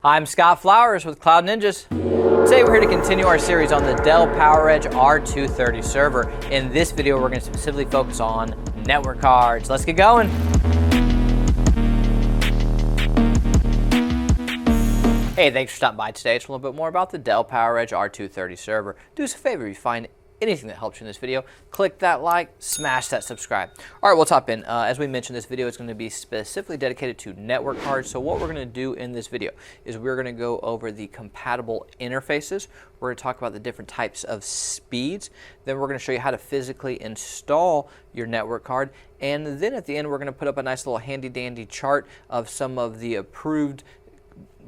I'm Scott Flowers with Cloud Ninjas. Today we're here to continue our series on the Dell PowerEdge R230 server. In this video we're going to specifically focus on network cards. Let's get going. Hey, thanks for stopping by today to learn a little bit more about the Dell PowerEdge R230 server. Do us a favor, if you find anything that helps you in this video, click that like, smash that subscribe. All right, we'll top in. As we mentioned, this video is going to be specifically dedicated to network cards. So what we're going to do in this video is we're going to go over the compatible interfaces. We're going to talk about the different types of speeds. Then we're going to show you how to physically install your network card. And then at the end, we're going to put up a nice little handy dandy chart of some of the approved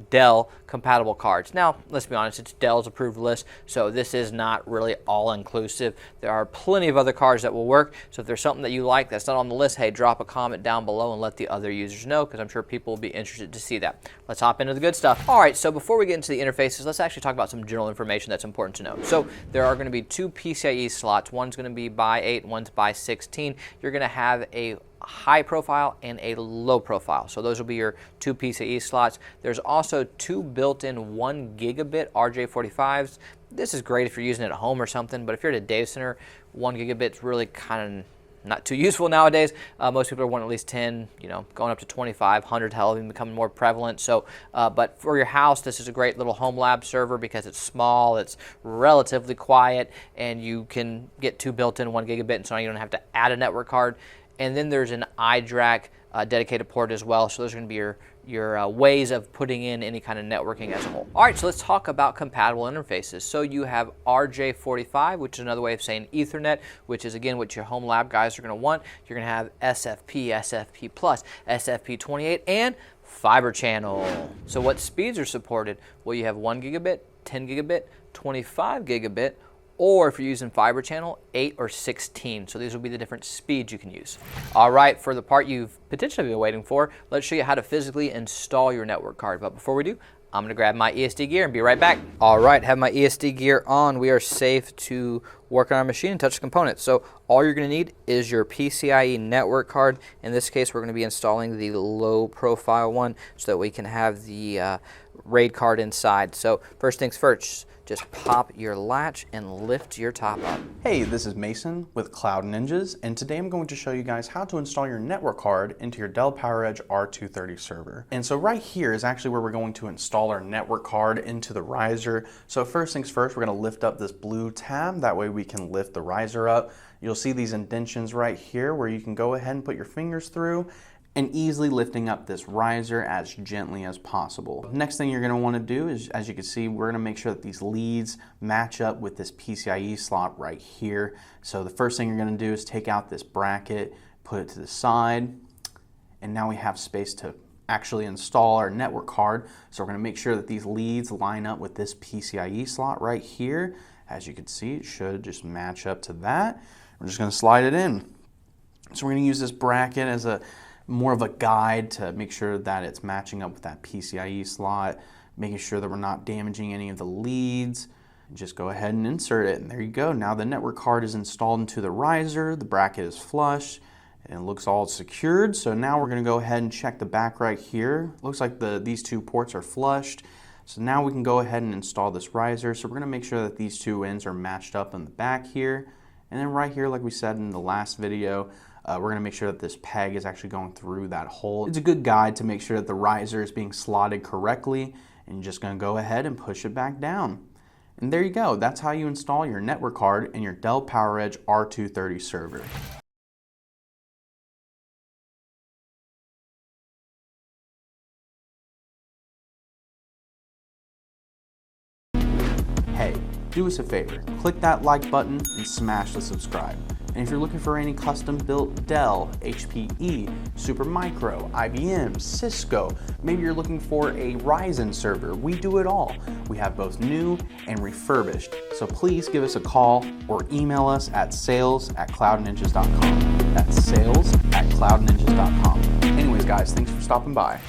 Dell compatible cards. Now, let's be honest, it's Dell's approved list, so this is not really all-inclusive. There are plenty of other cards that will work, so if there's something that you like that's not on the list, hey, drop a comment down below and let the other users know, because I'm sure people will be interested to see that. Let's hop into the good stuff. All right, so before we get into the interfaces, let's actually talk about some general information that's important to know. So there are going to be two PCIe slots. One's going to be by 8, one's by 16. You're going to have a high profile and a low profile. So those will be your two PCIe slots. There's also two built-in 1 gigabit RJ45s. This is great if you're using it at home or something, but if you're at a data center, 1 gigabit's really kind of not too useful nowadays. Most people are wanting at least 10, going up to 25, 100, hell, even becoming more prevalent. So, but for your house, this is a great little home lab server because it's small, it's relatively quiet, and you can get two built-in 1 gigabit, and so you don't have to add a network card. And then there's an iDRAC dedicated port as well. So those are going to be your ways of putting in any kind of networking as a whole. All right, so let's talk about compatible interfaces. So you have RJ45, which is another way of saying Ethernet, which is again what your home lab guys are going to want. You're going to have SFP, SFP+, SFP28, and Fiber Channel. So what speeds are supported? Well, you have 1 gigabit, 10 gigabit, 25 gigabit, or if you're using Fiber Channel, 8 or 16. So these will be the different speeds you can use. All right, for the part you've potentially been waiting for, let's show you how to physically install your network card. But before we do, I'm gonna grab my ESD gear and be right back. All right, have my ESD gear on. We are safe to work on our machine and touch the components. So all you're gonna need is your PCIe network card. In this case, we're gonna be installing the low profile one so that we can have the RAID card inside. So first things first, just pop your latch and lift your top up. Hey, this is Mason with Cloud Ninjas, and today I'm going to show you guys how to install your network card into your Dell PowerEdge R230 server. And so right here is actually where we're going to install our network card into the riser. So first things first, we're going to lift up this blue tab. That way we can lift the riser up. You'll see these indentions right here where you can go ahead and put your fingers through and easily lifting up this riser as gently as possible. Next thing you're going to want to do is, as you can see, we're going to make sure that these leads match up with this PCIe slot right here. So the first thing you're going to do is take out this bracket, put it to the side, and now we have space to actually install our network card. So we're going to make sure that these leads line up with this PCIe slot right here. As you can see, it should just match up to that. We're just going to slide it in. So we're going to use this bracket as more of a guide to make sure that it's matching up with that PCIe slot, making sure that we're not damaging any of the leads. Just go ahead and insert it, and there you go. Now the network card is installed into the riser, the bracket is flush, and it looks all secured. So now we're gonna go ahead and check the back right here. Looks like these two ports are flushed. So now we can go ahead and install this riser. So we're gonna make sure that these two ends are matched up in the back here. And then right here, like we said in the last video, we're going to make sure that this peg is actually going through that hole. It's a good guide to make sure that the riser is being slotted correctly, and you're just going to go ahead and push it back down. And there you go. That's how you install your network card in your Dell PowerEdge R230 server. Hey, do us a favor, click that like button and smash the subscribe. And if you're looking for any custom built Dell, HPE, Supermicro, IBM, Cisco, maybe you're looking for a Ryzen server, we do it all. We have both new and refurbished. So please give us a call or email us at sales@cloudninjas.com. That's sales@cloudninjas.com. Anyways guys, thanks for stopping by.